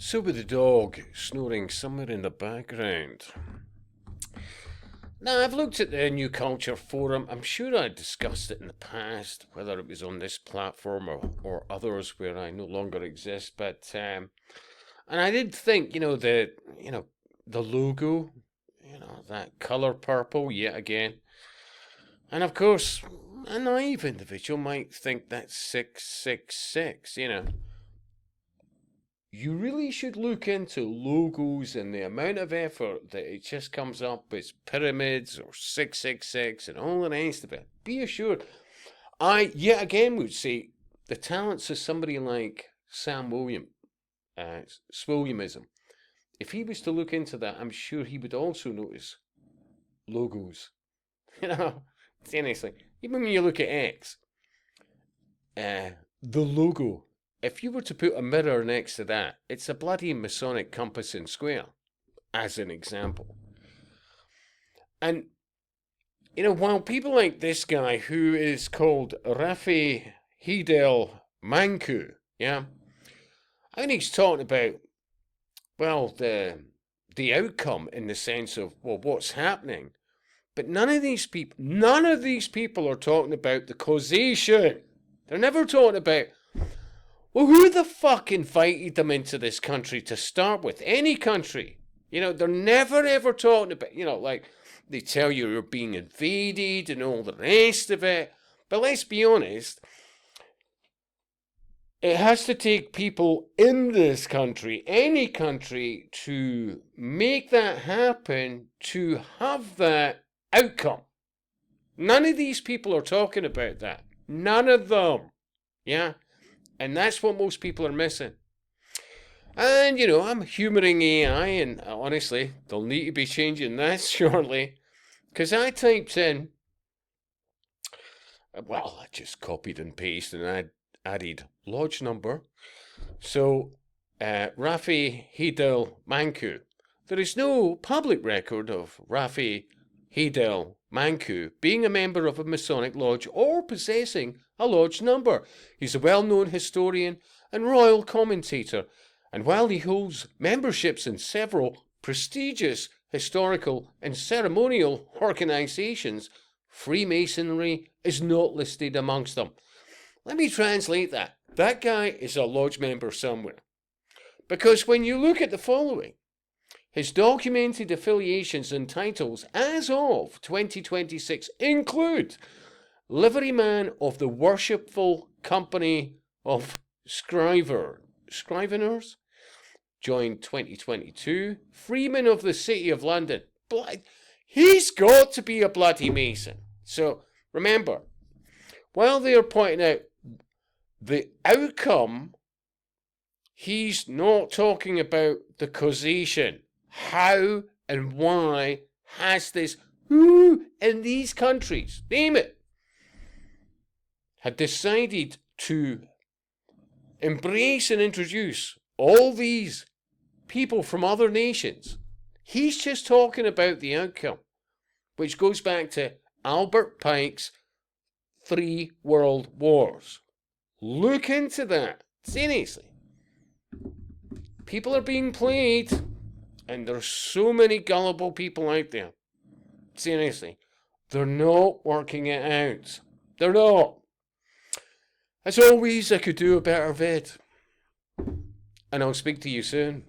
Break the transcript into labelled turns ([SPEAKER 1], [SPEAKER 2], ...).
[SPEAKER 1] So with the dog snoring somewhere in the background. Now, I've looked at the New Culture Forum. I'm sure I discussed it in the past, whether it was on this platform or others where I no longer exist. But and I did think, the logo, that color purple yet again. And of course, a naive individual might think that's 666, You really should look into logos and the amount of effort that it just comes up as pyramids or 666 and all the rest of it. Be assured, I yet again would say the talents of somebody like Sam William, Swilliamism. If he was to look into that, I'm sure he would also notice logos. Seriously, even when you look at X, the logo. If you were to put a mirror next to that, it's a bloody Masonic compass and square, as an example. And, while people like this guy, who is called Rafi Heydel-Mankoo, I think he's talking about, the outcome in the sense of, what's happening. But none of these people are talking about the causation. They're never talking about, well, who the fuck invited them into this country to start with? Any country. They're never ever talking about, like they tell you you're being invaded and all the rest of it. But let's be honest, it has to take people in this country, any country, to make that happen, to have that outcome. None of these people are talking about that. None of them. Yeah? And that's what most people are missing. And, I'm humouring AI, and honestly, they'll need to be changing that shortly. Because I typed in, I just copied and pasted and added lodge number. So, Rafi Heydel-Mankoo. There is no public record of Rafi Heydel-Mankoo being a member of a Masonic lodge or possessing a lodge number. He's a well-known historian and royal commentator, and while he holds memberships in several prestigious historical and ceremonial organizations, Freemasonry is not listed amongst them. Let me translate that. That guy is a lodge member somewhere. Because when you look at the following, his documented affiliations and titles as of 2026 include Liveryman of the Worshipful Company of Scriveners, joined 2022. Freeman of the City of London. He's got to be a bloody Mason. So remember, while they're pointing out the outcome, he's not talking about the causation. How and why has this, who in these countries, name it, had decided to embrace and introduce all these people from other nations? He's just talking about the outcome, which goes back to Albert Pike's 3 World Wars. Look into that. Seriously. People are being played, and there's so many gullible people out there. Seriously. They're not working it out. They're not. As always, I could do a better vid. And I'll speak to you soon.